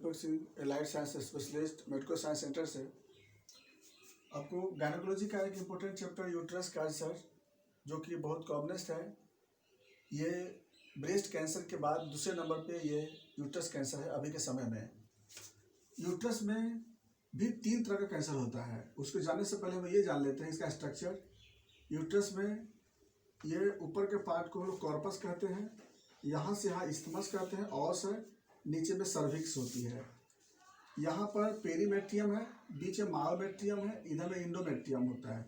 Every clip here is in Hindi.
दीपक Singh, allied science specialist, medico science centre से। आपको गायनोकोलॉजी का एक इम्पोर्टेंट चैप्टर यूट्रस कैंसर, जो कि बहुत कॉमनेस्ट है, ये ब्रेस्ट कैंसर के बाद दूसरे नंबर पे ये यूट्रस कैंसर है अभी के समय में। यूट्रस में भी 3 तरह का कैंसर होता है। उसको जानने से पहले हम ये जान लेते हैं इसका स्ट्रक्चर। यूट्रस में ये ऊपर के पार्ट को हम लोग कॉर्पस कहते हैं, यहाँ से यहाँ इस्थमस कहते हैं, औस है, नीचे में सर्विक्स होती है, यहाँ पर पेरीमेट्रियम है, बीच में मायोमेट्रियम है, इधर में इंडोमेट्रियम होता है,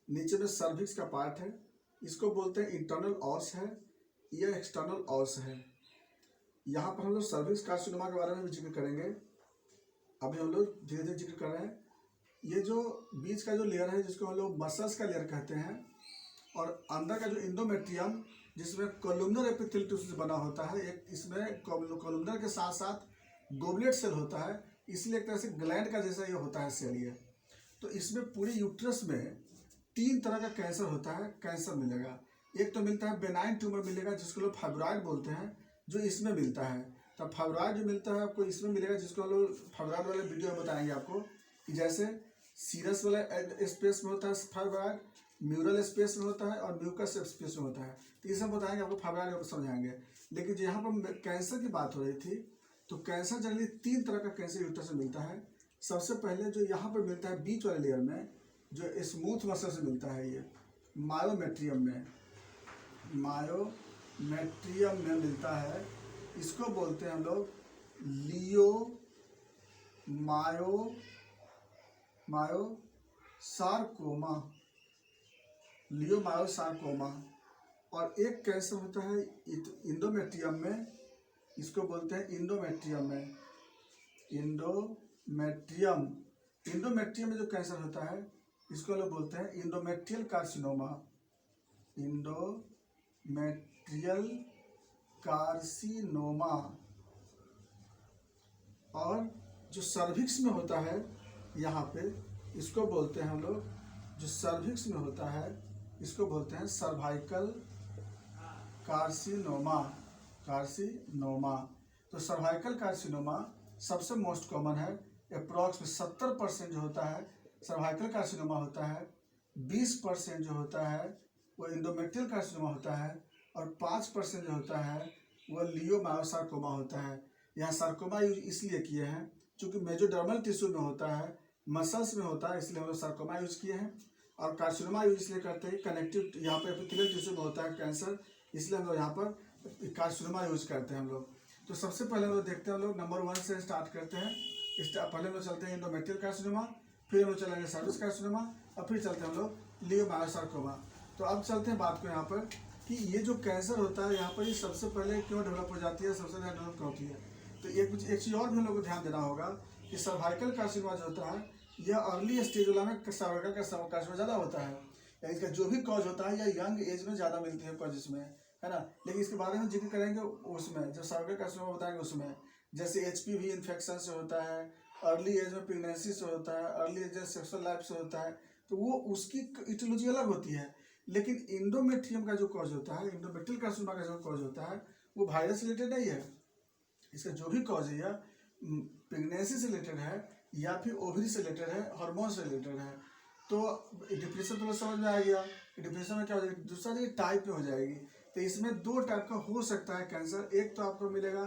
नीचे में सर्विक्स का पार्ट है। इसको बोलते हैं इंटरनल ऑस है या एक्सटर्नल ऑस है। यहाँ पर हम लोग सर्विक्स कार्सिनोमा के बारे में भी जिक्र करेंगे। अभी हम लोग धीरे धीरे जिक्र कर रहे हैं। ये जो बीच का जो लेयर है जिसको हम लोग मसल्स का लेयर कहते हैं, और अंदर का जो इंडोमेट्रियम जिसमें कोलुमनर एपिथेलियल टिश्यू से बना होता है, एक इसमें कोलुमनर के साथ साथ गोबलेट सेल होता है, इसलिए एक तरह से ग्लैंड का जैसा ये होता है सेल ये। तो इसमें पूरे यूट्रस में 3 तरह का कैंसर होता है, कैंसर मिलेगा। एक तो मिलता है बेनाइन ट्यूमर मिलेगा जिसको लोग फाइब्रॉइड बोलते हैं, जो इसमें मिलता है। तब फाइब्रॉइड जो मिलता है आपको इसमें मिलेगा, जिसको हम लोग फाइब्रॉइड वाले वीडियो में बताएंगे आपको कि जैसे सीरस वाले स्पेस में होता है फाइब्रॉइड, म्यूरल स्पेस में होता है और म्यूकस स्पेस में होता है। तो ये सब बताएंगे आपको, फाइब्रॉइड समझाएंगे। लेकिन यहाँ पर कैंसर की बात हो रही थी, तो कैंसर जनरली 3 तरह का कैंसर यूट्रस में मिलता है। सबसे पहले जो यहाँ पर मिलता है बीच वाले लेयर में, जो स्मूथ मसल से मिलता है, ये मायोमेट्रियम में मिलता है। इसको बोलते हैं हम लोग लियोमायोसार्कोमा। और एक कैंसर होता है इंडोमेट्रियम में, इसको बोलते हैं इंडोमेट्रियम में जो कैंसर होता है इसको लोग बोलते हैं इंडोमेट्रियल कार्सिनोमा। और जो सर्विक्स में होता है यहाँ पे, इसको बोलते हैं हम लोग, जो सर्विक्स में होता है इसको बोलते हैं सर्वाइकल कार्सिनोमा। तो सर्वाइकल कार्सिनोमा सबसे मोस्ट कॉमन है। अप्रॉक्स 70% जो होता है सर्वाइकल कार्सिनोमा होता है, 20% जो होता है वो इंडोमेट्रियल कार्सिनोमा होता है, और 5% जो होता है वो लियोमायोसार्कोमा होता है। यहाँ सार्कोमा यूज इसलिए किए हैं क्योंकि मेजोडर्मल टिश्यू में होता है, मसल्स में होता है, इसलिए हम लोग सार्कोमा यूज किए हैं। और कार्सिनोमा यूज इसलिए करते हैं कनेक्टिव, यहाँ पर एपिथेलियल टिश्यू में होता है कैंसर, इसलिए हम लोग यहाँ पर कार्सिनोमा यूज करते हैं हम लोग। तो सबसे पहले हम लोग देखते हैं, हम लोग नंबर 1 से स्टार्ट करते हैं। पहले हम लोग चलते हैं इंडोमेट्रियल कार्सिनोमा, फिर हम लोग चलेंगे सर्विक्स कार्सिनोमा, और फिर चलते हैं हम लोग लियोमायोसार्कोमा। तो अब चलते हैं बात को यहाँ पर कि ये जो कैंसर होता है यहाँ पर ये सबसे पहले क्यों डेवलप हो जाती है, सबसे ज़्यादा डेवलप क्यों होती है। तो एक चीज़ और भी हम लोग को ध्यान देना होगा कि सर्वाइकल कार्सिनोमा जो होता है यह अर्ली स्टेज वाला में सर्वाइकल कार्सिनोमा ज़्यादा होता है, या इसका जो भी कॉज होता है या यंग एज में ज़्यादा मिलती है कॉज इसमें, है ना। लेकिन इसके बारे में जिक्र करेंगे उसमें, जब सर्वाइकल कार्सिनोमा बताएंगे उसमें, जैसे HPV इन्फेक्शन से होता है, अर्ली एज में प्रेगनेंसी से होता है, अर्ली एज में सेक्सुअल लाइफ से होता है, तो वो उसकी इटियोलॉजी अलग होती है। लेकिन इंडोमेट्रियम का जो कॉज होता है, इंडोमेट्रियल कार्सिनोमा का जो कॉज होता है, वो वायरस से रिलेटेड नहीं है। इसका जो भी कॉज है या प्रेगनेंसी से रिलेटेड है, या फिर ओवरी से रिलेटेड है, हार्मोन से रिलेटेड है। तो डिप्रेशन तो समझ में आ गया, डिप्रेशन में क्या हो जाएगी, दूसरा ये टाइप में हो जाएगी। तो इसमें 2 टाइप का हो सकता है कैंसर। एक तो आपको मिलेगा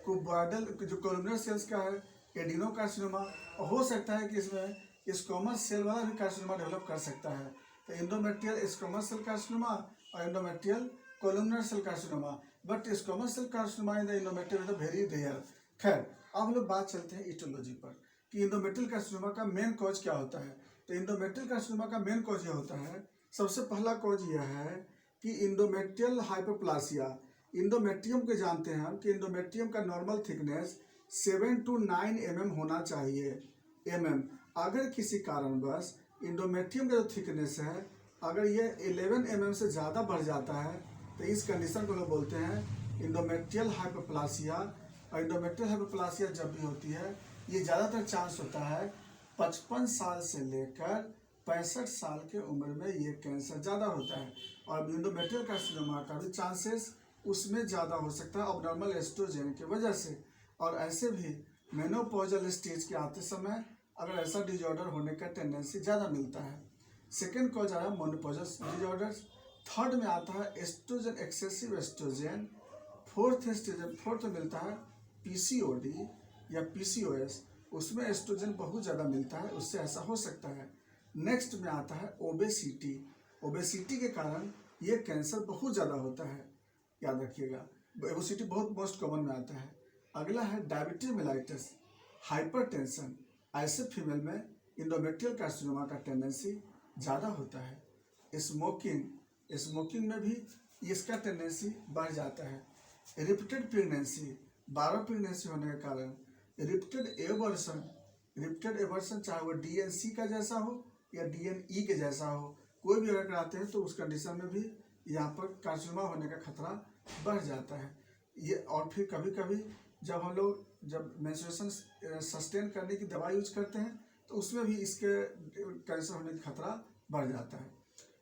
कुबॉइडल जो कोलुमनर सेल्स का है, एडिनोकार्सिनोमा, और हो सकता है कि इसमें स्क्वैमस सेल वाला भी कार्सिनोमा डेवलप कर सकता है। तो इंडोमेट्रियल स्क्वैमस सेल कार्सिनोमा और endometrial columnar cell carcinoma, but squamous cell carcinoma in the endometrial is very rare. खैर, अब हम लोग बात चलते हैं इटियोलॉजी पर कि इंडोमेट्रियल कार्सिनोमा का मेन कॉज क्या होता है। तो इंडोमेट्रियल कार्सिनोमा का मेन कॉज यह होता है, सबसे पहला कॉज यह है कि इंडोमेट्रियल हाइपरप्लासिया। इंडोमेट्रियम को जानते हैं हम कि इंडोमेट्रियम का नॉर्मल थिकनेस 7 to 9 mm होना चाहिए, अगर किसी कारणवश इंडोमेट्रियम का जो थिकनेस है अगर ये 11 mm से ज़्यादा बढ़ जाता है, तो इस कंडीशन को लोग बोलते हैं इंडोमेट्रियल हाइपरप्लासिया। और इंडोमेट्रियल हाइपरप्लासिया जब भी होती है, ये ज़्यादातर चांस होता है 55 साल से लेकर 65 साल के उम्र में ये कैंसर ज़्यादा होता है। और इंडोमेट्रियल कार्सिनोमा का भी चांसेस उसमें ज़्यादा हो सकता है, अब नॉर्मल एस्ट्रोजन की वजह से। और ऐसे भी मेनोपॉजल स्टेज के आते समय अगर ऐसा डिजॉर्डर होने का टेंडेंसी ज़्यादा मिलता है। सेकेंड कॉज आया मोनोपॉजल डिजॉर्डर्स। थर्ड में आता है एस्ट्रोजन, एक्सेसिव एस्ट्रोजन। फोर्थ में मिलता है पीसीओडी या पीसीओएस, उसमें एस्ट्रोजन बहुत ज़्यादा मिलता है, उससे ऐसा हो सकता है। नेक्स्ट में आता है ओबेसिटी। ओबेसिटी के कारण ये कैंसर बहुत ज़्यादा होता है, याद रखिएगा। ओबेसिटी बहुत मोस्ट कॉमन में आता है। अगला है डायबिटीज मेलाइटिस, हाइपरटेंशन। ऐसे फीमेल में इंडोमेट्रियल कार्सिनोमा का टेंडेंसी ज़्यादा होता है। स्मोकिंग में भी इसका टेंडेंसी बढ़ जाता है। रिपीटेड प्रेगनेंसी, 12 प्रेगनेंसी होने के कारण रिपीटेड एवर्सन, चाहे वो डीएनसी का जैसा हो या डीएनई के जैसा हो, कोई भी अगर कराते हैं तो उस कंडीशन में भी यहाँ पर कार्सिनोमा होने का खतरा बढ़ जाता है। ये और फिर कभी कभी जब हम लोग मेंस्ट्रुएशन सस्टेन करने की दवा यूज करते हैं तो उसमें भी इसके कैंसर होने का खतरा बढ़ जाता है।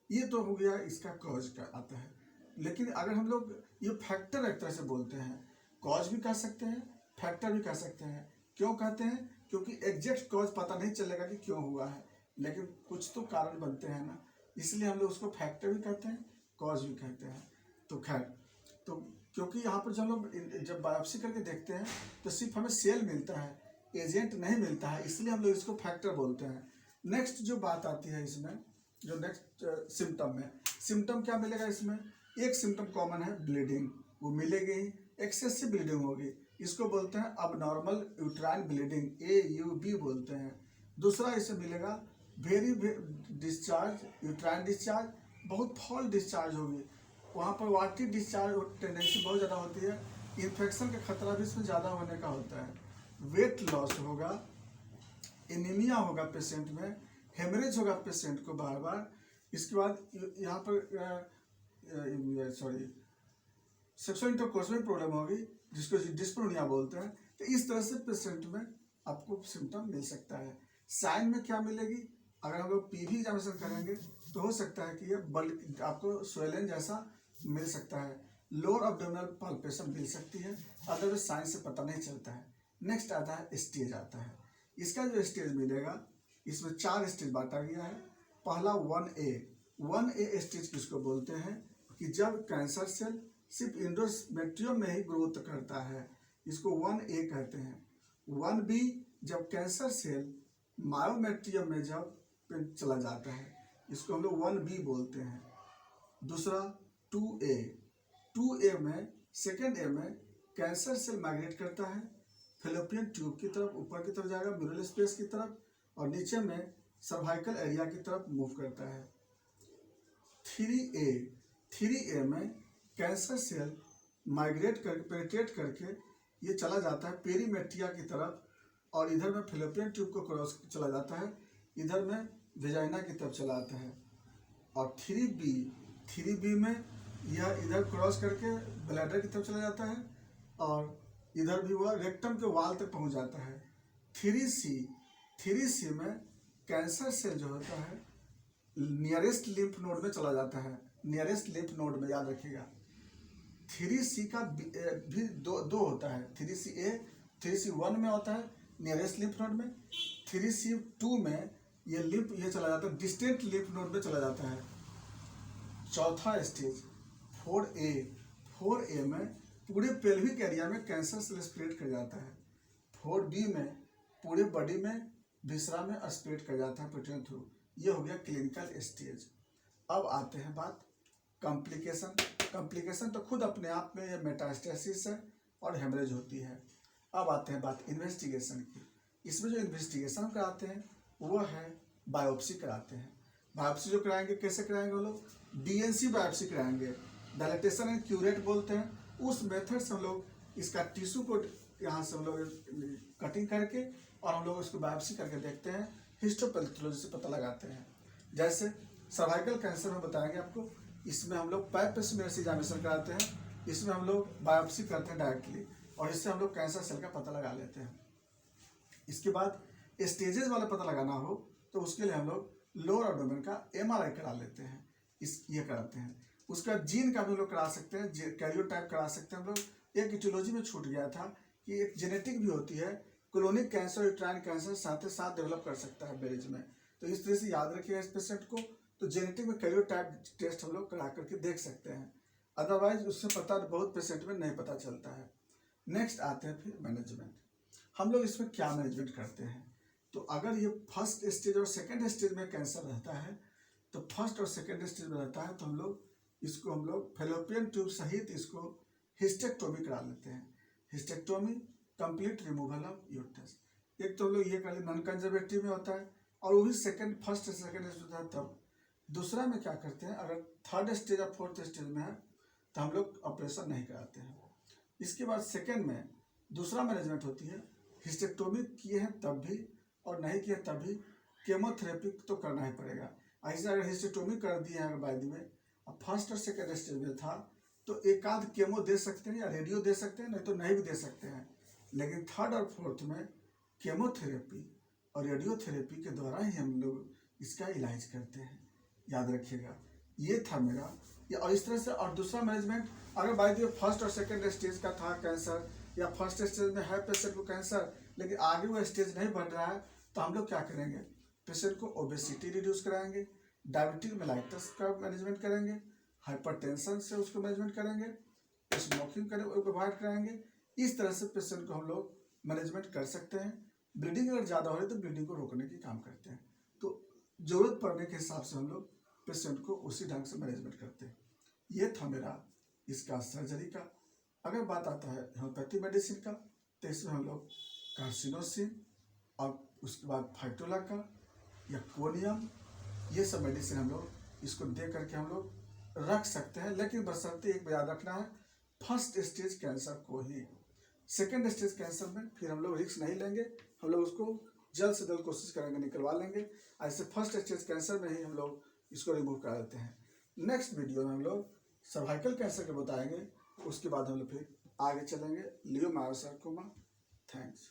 ये तो हो गया इसका कॉज का आता है। लेकिन अगर हम लोग ये फैक्टर एक तरह से बोलते हैं, कॉज भी कह सकते हैं, फैक्टर भी कह सकते हैं। क्यों कहते हैं? क्योंकि एग्जैक्ट कॉज पता नहीं चलेगा कि क्यों हुआ है, लेकिन कुछ तो कारण बनते हैं ना, इसलिए हम लोग उसको फैक्टर भी कहते हैं, कॉज भी कहते हैं। तो खैर, तो क्योंकि यहाँ पर जब लोग जब बायोप्सी करके देखते हैं तो सिर्फ हमें सेल मिलता है, एजेंट नहीं मिलता है, इसलिए हम लोग इसको फैक्टर बोलते हैं। नेक्स्ट जो बात आती है इसमें, जो नेक्स्ट सिम्टम क्या मिलेगा इसमें? एक सिम्टम कॉमन है, ब्लीडिंग, वो मिलेगी ही। एक्सेसिव ब्लीडिंग होगी, इसको बोलते हैं अबनॉर्मल यूट्राइन ब्लीडिंग, AUB बोलते हैं। दूसरा इसे मिलेगा वेरी डिस्चार्ज, यूट्राइन डिस्चार्ज, बहुत फॉल डिस्चार्ज होगी, वहाँ पर वाटी डिस्चार्ज टेंडेंसी बहुत ज़्यादा होती है। इन्फेक्शन का खतरा भी इसमें ज़्यादा होने का होता है। वेट लॉस होगा, एनीमिया होगा पेशेंट में, हेमरेज होगा पेशेंट को बार बार। इसके बाद यहाँ पर सेक्सुअल इंटरकोर्स में प्रॉब्लम होगी, जिसको डिस्परोनिया बोलते हैं। तो इस तरह से पेशेंट में आपको सिम्टम मिल सकता है। साइन में क्या मिलेगी? अगर हम लोग PV एग्जामिनेशन करेंगे तो हो सकता है कि ये आपको स्वेलन जैसा मिल सकता है, लोअर अब्डोमिनल पाल्पेशन मिल सकती है, अदरवाइज साइन से पता नहीं चलता है। नेक्स्ट आता है स्टेज आता है। इसका जो स्टेज मिलेगा, इसमें 4 स्टेज बांटा गया है। पहला 1A स्टेज किसको बोलते हैं? कि जब कैंसर सेल सिर्फ एंडोमेट्रियम में ही ग्रोथ करता है, इसको 1A कहते हैं। 1B जब कैंसर सेल मायोमेट्रियम में जब चला जाता है, इसको हम लोग 1B बोलते हैं। दूसरा 2A में, सेकेंड A में कैंसर सेल माइग्रेट करता है फेलोपियन ट्यूब की तरफ, ऊपर की तरफ जाएगा म्यूरल स्पेस की तरफ, और नीचे में सर्वाइकल एरिया की तरफ मूव करता है। 3A में कैंसर सेल माइग्रेट करके, पेनिट्रेट करके ये चला जाता है पेरीमेट्रिया की तरफ, और इधर में फेलोपियन ट्यूब को क्रॉस चला जाता है, इधर में वेजाइना की तरफ चला आता है। और 3B में यह इधर क्रॉस करके ब्लैडर की तरफ चला जाता है, और इधर भी वह रेक्टम के वाल तक पहुंच जाता है। 3C में कैंसर सेल जो होता है नियरेस्ट लिम्फ नोड में चला जाता है, नियरेस्ट लिम्फ नोड में, याद रखिएगा। 3C का भी दो होता है, 3C1 में होता है नियरेस्ट लिम्फ नोड में, 3C2 में ये चला जाता है डिस्टेंट लिम्फ नोड में चला जाता है। चौथा स्टेज 4A में पूरे पेल्विक एरिया में कैंसर सेल स्प्रेड कर जाता है। 4B में पूरे बॉडी में, विसरा में स्प्रेड कर जाता है प्रोटीन थ्रू। ये हो गया क्लिनिकल स्टेज। अब आते हैं बात कॉम्प्लिकेशन तो खुद अपने आप में ये मेटास्टेसिस है और हेमरेज होती है। अब आते हैं बात इन्वेस्टिगेशन की। इसमें जो इन्वेस्टिगेशन कराते हैं वो है बायोप्सी कराते हैं। बायोप्सी जो कराएंगे, कैसे कराएंगे वो लोग? DNC बायोप्सी कराएंगे, डायलेटेशन एंड क्यूरेट बोलते हैं। उस मेथड से हम लोग इसका टिश्यू को यहाँ से हम लोग कटिंग करके और हम लोग उसको बायोप्सी करके देखते हैं, हिस्टोपैथोलॉजी से पता लगाते हैं। जैसे सर्वाइकल कैंसर में बताएंगे आपको, इसमें हम लोग पाइप पेसिमेट्री एग्जामिनेशन कराते हैं, इसमें हम लोग बायोप्सी करते हैं डायरेक्टली, और इससे हम लोग कैंसर सेल का पता लगा लेते हैं। इसके बाद स्टेजेस वाला पता लगाना हो तो उसके लिए हम लोग लोअर एब्डोमेन का MRI करा लेते हैं, ये कराते हैं। उसका जीन का भी हम लोग करा सकते हैं, कैरियोटाइप करा सकते हैं हम लोग। एक इटियोलॉजी में छूट गया था कि एक जेनेटिक भी होती है कोलोनिक कैंसर, यूट्राइन कैंसर साथ ही साथ डेवलप कर सकता है बेरीज में। तो इस तरह से याद रखिएगा इस पेशेंट को। तो जेनेटिक में कैरियोटाइप टेस्ट हम लोग करा करके देख सकते हैं, अदरवाइज उससे पता बहुत पेशेंट में नहीं पता चलता है। नेक्स्ट आते हैं फिर मैनेजमेंट। हम लोग इसमें क्या मैनेजमेंट करते हैं? तो अगर ये फर्स्ट स्टेज और सेकेंड स्टेज में कैंसर रहता है, तो फर्स्ट और सेकेंड स्टेज में रहता है तो हम लोग फेलोपियन ट्यूब सहित इसको हिस्टेक्टोमी करा लेते हैं। Hysterectomy, complete removal of uterus. एक तो हम लोग ये कर लेते, नॉन कंजर्वेटिव में होता है, और वो भी फर्स्ट सेकेंड स्टेज होता है तब। दूसरा में क्या करते हैं, अगर थर्ड स्टेज या फोर्थ स्टेज में है तो हम लोग ऑपरेशन नहीं कराते हैं। इसके बाद सेकेंड में दूसरा मैनेजमेंट होती है, हिस्टेक्टोमी किए हैं तब भी और नहीं किए तब भी केमोथेरेपी तो करना ही पड़ेगा। ऐसे अगर हिस्टेक्टोमी कर दिए हैं बाद में, अब फर्स्ट और सेकेंड स्टेज में था तो एक आध केमो दे सकते हैं या रेडियो दे सकते हैं, नहीं तो नहीं भी दे सकते हैं। लेकिन थर्ड और फोर्थ में केमोथेरेपी और रेडियोथेरेपी के द्वारा ही हम लोग इसका इलाज करते हैं, याद रखिएगा। ये था मेरा और इस तरह से। और दूसरा मैनेजमेंट, अगर बाई द फर्स्ट और सेकेंड स्टेज का था कैंसर, या फर्स्ट स्टेज में है पेशेंट को कैंसर लेकिन आगे वो स्टेज नहीं बढ़ रहा है, तो हम लोग क्या करेंगे, पेशेंट को ओबेसिटी रिड्यूस कराएंगे, डायबिटिक मेलाइटस का मैनेजमेंट करेंगे, हाइपरटेंशन से उसको मैनेजमेंट करेंगे, स्मोकिंग अवॉइड कराएंगे। इस तरह से पेशेंट को हम लोग मैनेजमेंट कर सकते हैं। ब्लीडिंग अगर ज़्यादा हो रही है तो ब्लीडिंग को रोकने की काम करते हैं। तो जरूरत पड़ने के हिसाब से हम लोग पेशेंट को उसी ढंग से मैनेजमेंट करते हैं। ये था मेरा इसका सर्जरी का। अगर बात आता है होम्योपैथी मेडिसिन का, तो इसमें हम लोग कार्सिनोसिन और उसके बाद फाइटोला का या कोनियम, ये सब मेडिसिन हम लोग इसको दे करके हम लोग रख सकते हैं। लेकिन बशर्ते एक याद रखना है, फर्स्ट स्टेज कैंसर को ही। सेकेंड स्टेज कैंसर में फिर हम लोग रिस्क नहीं लेंगे, हम लोग उसको जल्द से जल्द कोशिश करेंगे निकलवा लेंगे। ऐसे फर्स्ट स्टेज कैंसर में ही हम लोग इसको रिमूव करा देते हैं। नेक्स्ट वीडियो में हम लोग सर्वाइकल कैंसर के बताएंगे, उसके बाद हम लोग फिर आगे चलेंगे लियोमायोसार्कोमा। थैंक्स।